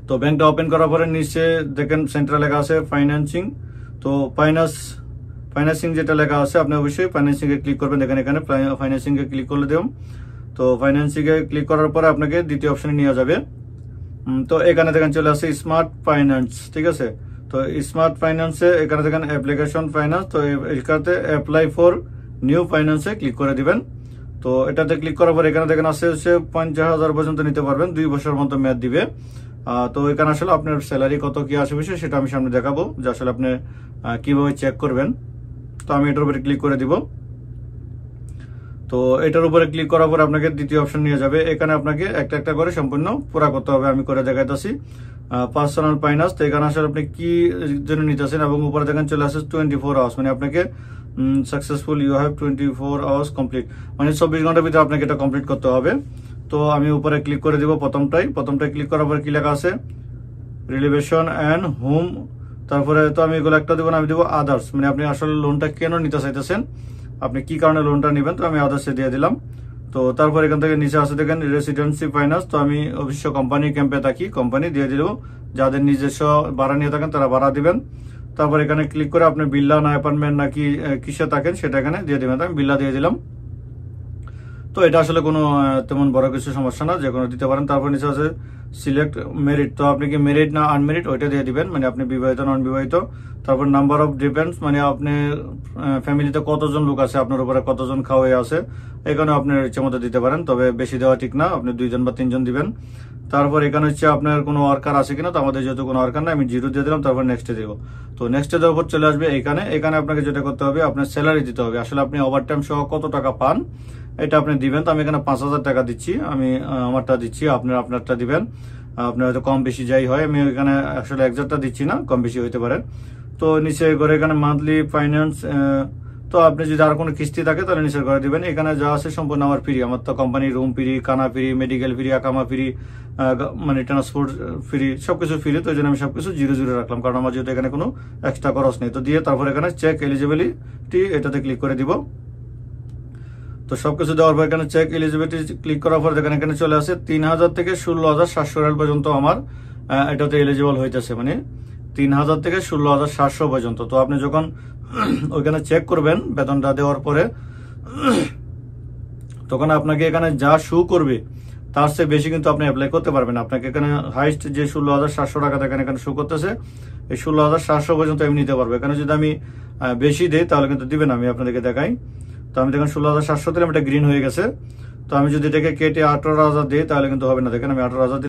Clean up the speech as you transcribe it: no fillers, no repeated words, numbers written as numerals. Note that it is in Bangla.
তো ব্যাংকটা ওপেন করার পরে নিচে দেখেন সেন্টারে লেখা আছে ফাইন্যান্সিং। তো ফাইন্যান্সিং যেটা লেখা আছে আপনি অবশ্যই ফাইন্যান্সিং এ ক্লিক করবেন। দেখেন এখানে ফাইন্যান্সিং এ ক্লিক করলে দেব। তো ফাইন্যান্সিং এ ক্লিক করার পরে আপনাকে দ্বিতীয় অপশনে নিয়ে যাবে। তো এখানে দেখেন চলে আসছে স্মার্ট ফাইন্যান্স, ঠিক আছে। তো স্মার্ট ফাইন্যান্সে এখানে দেখেন অ্যাপ্লিকেশন ফাইন্যান্স, তো এখানে অ্যাপ্লাই ফর নিউ ফাইন্যান্সে ক্লিক করে দিবেন। তো এটাতে ক্লিক করার পর এখানে দেখেন আছে হচ্ছে 50,000 পর্যন্ত নিতে পারবেন, 2 বছর মতো মেয়াদ দিবে। তো এখানে আসলে আপনার স্যালারি কত কি আসে বিষয় সেটা আমি সামনে দেখাবো, যে আসলে আপনি কিভাবে চেক করবেন। তো আমি এটার উপরে ক্লিক করে দিব। তো এটার উপরে ক্লিক করার পর আপনাকে দ্বিতীয় অপশন নিয়ে যাবে। এখানে আপনাকে একটা একটা করে সম্পূর্ণ পুরা করতে হবে, আমি করে দেখাইতেছি। পার্সোনাল ফাইন্যান্স, তো এখানে আসলে আপনি কি জন্য নিতেছেন, এবং উপরে দেখেন চলে আসে 24 আওয়ার্স, মানে আপনাকে successful you have 24 hours complete, মানে 24 ঘন্টার ভিতরে আপনাকে এটা কমপ্লিট করতে হবে। তো আমি উপরে ক্লিক করে দিব প্রথমটাই ক্লিক করার পর কি লেখা আছে রিলিভেশন অ্যান্ড হোম, তারপরে তো আমি এগুলো একটা দেবো না, আমি দেবো আদার্স, মানে আপনি আসলে লোনটা কেন নিতে চাইতেছেন, আপনি কি কারণে লোনটা নেবেন, তো আমি আদার্সে দিয়ে দিলাম। তো তারপর এখান থেকে নিচে আসে দেখেন রেসিডেন্সি ফাইন্যান্স, তো আমি অবশ্য কোম্পানি ক্যাম্পে থাকি, কোম্পানি দিয়ে দিল। যাদের নিজস্ব ভাড়া নিয়ে থাকেন তারা ভাড়া দিবেন। তারপর এখানে ক্লিক করে আপনি বিল্লা না অ্যাপার্টমেন্ট নাকি কিসে থাকেন সেটা এখানে দিয়ে দিবেন। আমি বিল্লা দিয়ে দিলাম। তো এটা আসলে কোনো তেমন বড় কিছু সমস্যা না, যে কোনো দিতে পারেন। তারপর নিচে আছে সিলেক্ট মেরিট, তো আপনি কি মেরিট না আনমেরিট ওইটা দিয়ে দিবেন, মানে আপনি বিবাহিত নন বিবাহিত। তারপর নাম্বার অফ ডিপেন্ডস, মানে আপনি ফ্যামিলিতে কতজন লোক আছে, আপনার উপরে কতজন খাওয়াই আছে, এখানে আপনার ইচ্ছে মতো দিতে পারেন, তবে বেশি দেওয়া ঠিক না, আপনি 2 জন বা 3 জন দিবেন। তারপর এখানে হচ্ছে আপনার কোনো ওয়ার্কার আছে কিনা, তো আমাদের যেহেতু কোনো ওয়ার্কার না আমি 0 দিয়ে দিলাম। তারপর নেক্সটে দিব। তো নেক্সটে দেওয়ার পর চলে আসবে এখানে আপনাকে যেটা করতে হবে আপনার স্যালারি দিতে হবে, আসলে আপনি ওভারটাইম সহ কত টাকা পান এটা আপনি দিবেন। তো আমি এখানে 5,000 টাকা দিচ্ছি, আমি আমারটা দিচ্ছি, আপনারটা দিবেন। আপনার হয়তো কম বেশি যাই হয়, আমি এখানে আসলে একজাক্টটা দিচ্ছি না, কম বেশি হইতে পারে। তো নিচে করে এখানে মান্থলি ফাইন্যান্স, তো আপনি যদি আর কোনো কিস্তি থাকে তাহলে নিচে করে দিবেন। এখানে যা আছে সম্পূর্ণ আমার ফ্রি, আমার তো কোম্পানি রুম ফ্রি, খানা ফ্রি, মেডিকেল ফ্রি, আকামা ফ্রি, মানে ট্রান্সপোর্ট ফ্রি, সবকিছু ফ্রি। তো এই জন্য আমি সবকিছু 0 রাখলাম, কারণ আমার যেহেতু এখানে কোনো এক্সট্রা খরচ নেই। তো দিয়ে তারপর এখানে চেক এলিজিবিলিটি এটাতে ক্লিক করে দিব। তো সবকিছু দেওয়ার পর এখানে চেক এলিজিবিলিটি ক্লিক করার পর দেখেন এখানে চলে আসে 3,000 থেকে 16,700 রিয়াল পর্যন্ত আমার এটাতে এলিজিবল হইতেছে, মানে 3,000 থেকে 16,700 পর্যন্ত। তো আপনি যখন ওইখানে চেক করবেন বেতনটা দেওয়ার পরে, তখন আপনাকে এখানে যা শো করবে তার চেয়ে বেশি কিন্তু আপনি অ্যাপ্লাই করতে পারবেন। আপনাকে এখানে হাইস্ট যে 16,700 টাকা দেখেন এখানে শো করতেছে, এই 16,700 পর্যন্ত আমি নিতে পারবো। এখানে যদি আমি বেশি দিই তাহলে কিন্তু দিবেন, আমি আপনাদেরকে দেখাই। তো আমি দেখেন 16,700 দিলাম, এটা গ্রিন হয়ে গেছে। তো আমি যদি এটাকে কেটে 18,000 দিই তাহলে কিন্তু হবে না, দেখেন আমি 18,000